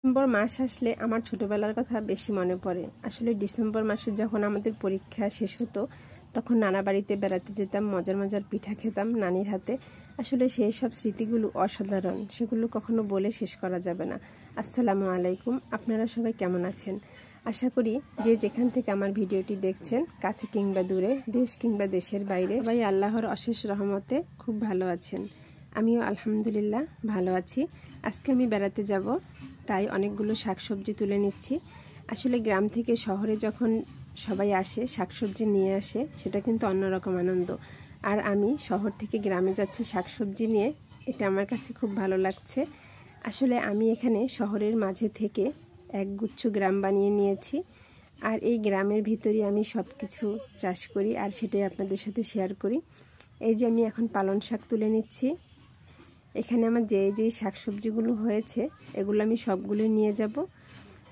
December মাস আসলে আমার ছোটোবেলার কথা বেশি মনে পড়ে। আসলে ডিসেম্বর মাসে যখন আমাদের পরীক্ষা শেষ হতো তখন নানা বাড়িতে বেড়াতে যেতাম, মজার মজার পিঠা খেতাম নানির হাতে। আসলে সেই সব স্মৃতিগুলো অসাধারণ, সেগুলো কখনো বলে শেষ করা যাবে না। আসসালামু আলাইকুম, আপনারা সবাই কেমন আছেন? আশা করি যে যেখান থেকে আমার ভিডিওটি দেখছেন, কাছে কিংবা দূরে, দেশ কিংবা দেশের বাইরে, সবাই আল্লাহর অশেষ রহমতে খুব ভালো আছেন। আমিও আলহামদুলিল্লাহ ভালো আছি। আজকে আমি বেড়াতে যাব, তাই অনেকগুলো শাকসবজি তুলে নিচ্ছি। আসলে গ্রাম থেকে শহরে যখন সবাই আসে শাকসবজি নিয়ে আসে, সেটা কিন্তু অন্যরকম আনন্দ। আর আমি শহর থেকে গ্রামে যাচ্ছি শাকসবজি নিয়ে, এটা আমার কাছে খুব ভালো লাগছে। আসলে আমি এখানে শহরের মাঝে থেকে একগুচ্ছ গ্রাম বানিয়ে নিয়েছি, আর এই গ্রামের ভিতরে আমি সব কিছু চাষ করি আর সেটাই আপনাদের সাথে শেয়ার করি। এই যে আমি এখন পালং শাক তুলে নিচ্ছি। এখানে আমার যেই শাকসবজিগুলো হয়েছে এগুলো আমি সবগুলো নিয়ে যাব,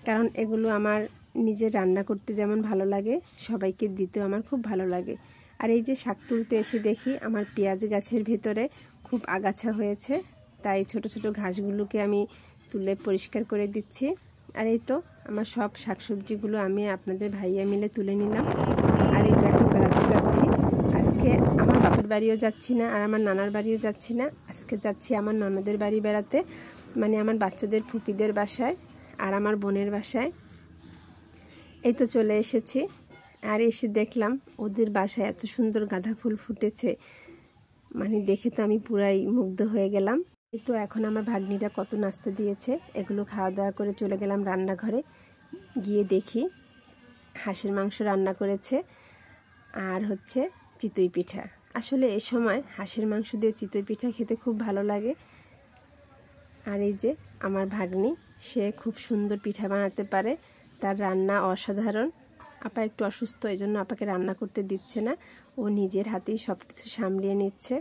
কারণ এগুলো আমার নিজে রান্না করতে যেমন ভালো লাগে, সবাইকে দিতেও আমার খুব ভালো লাগে। আর এই যে শাক তুলতে এসে দেখি আমার পেঁয়াজ গাছের ভেতরে খুব আগাছা হয়েছে, তাই ছোট ছোট ঘাসগুলোকে আমি তুলে পরিষ্কার করে দিচ্ছি। আর এই তো আমার সব শাকসবজিগুলো আমি আপনাদের ভাইয়া মিলে তুলে নিলাম। আর এই যে এখন বেড়াতে যাচ্ছি। আজকে আমার বাপের বাড়িও যাচ্ছি না, আর আমার নানার বাড়িও যাচ্ছি না। আজকে যাচ্ছি আমার ননদের বাড়ি বেড়াতে, মানে আমার বাচ্চাদের ফুপিদের বাসায় আর আমার বোনের বাসায়। এই তো চলে এসেছি, আর এসে দেখলাম ওদের বাসায় এত সুন্দর গাঁদা ফুল ফুটেছে, মানে দেখে তো আমি পুরাই মুগ্ধ হয়ে গেলাম। এই তো এখন আমার ভাগ্নিরা কত নাস্তা দিয়েছে, এগুলো খাওয়া দাওয়া করে চলে গেলাম রান্নাঘরে। গিয়ে দেখি হাঁসের মাংস রান্না করেছে আর হচ্ছে চিতই পিঠা। আসলে এই সময় হাঁসের মাংস দিয়ে চিতই পিঠা খেতে খুব ভালো লাগে। আর এই যে আমার ভাগ্নি, সে খুব সুন্দর পিঠা বানাতে পারে, তার রান্না অসাধারণ। আপা একটু অসুস্থ, এই জন্য আপাকে রান্না করতে দিচ্ছে না, ও নিজের হাতেই সব কিছু সামলিয়ে নিচ্ছে।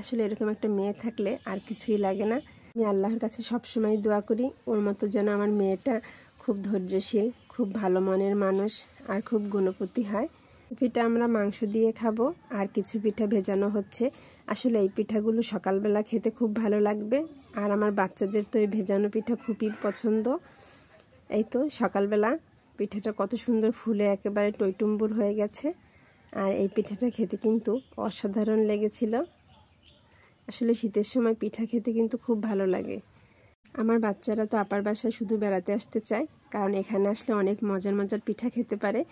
আসলে এরকম একটা মেয়ে থাকলে আর কিছুই লাগে না। আমি আল্লাহর কাছে সবসময় দোয়া করি ওর মতো যেন আমার মেয়েটা খুব ধৈর্যশীল, খুব ভালো মনের মানুষ আর খুব গুণপতি হয়। পিঠা আমরা মাংস দিয়ে খাবো, আর কিছু পিঠা ভেজানো হচ্ছে। আসলে এই পিঠাগুলো সকালবেলা খেতে খুব ভালো লাগবে, আর আমার বাচ্চাদের তো এই ভেজানো পিঠা খুবই পছন্দ। এই তো সকালবেলা পিঠাটা কত সুন্দর ফুলে একেবারে টইটুম্বুর হয়ে গেছে, আর এই পিঠাটা খেতে কিন্তু অসাধারণ লেগেছিল। আসলে শীতের সময় পিঠা খেতে কিন্তু খুব ভালো লাগে। আমার বাচ্চারা তো আপার বাসায় শুধু বেড়াতে আসতে চায়, কারণ এখানে আসলে অনেক মজার মজার পিঠা খেতে পারে,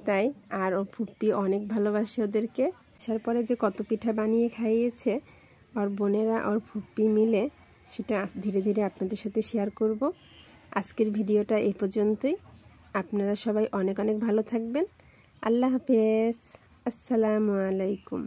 তাই। আর ওর ফুপ্পি অনেক ভালোবাসে ওদেরকে। আসার পরে যে কত পিঠা বানিয়ে খাইয়েছে ওর বোনেরা, ওর ফুপ্পি মিলে, সেটা ধীরে ধীরে আপনাদের সাথে শেয়ার করব। আজকের ভিডিওটা এই পর্যন্তই। আপনারা সবাই অনেক অনেক ভালো থাকবেন। আল্লাহ হাফেজ, আসসালামু আলাইকুম।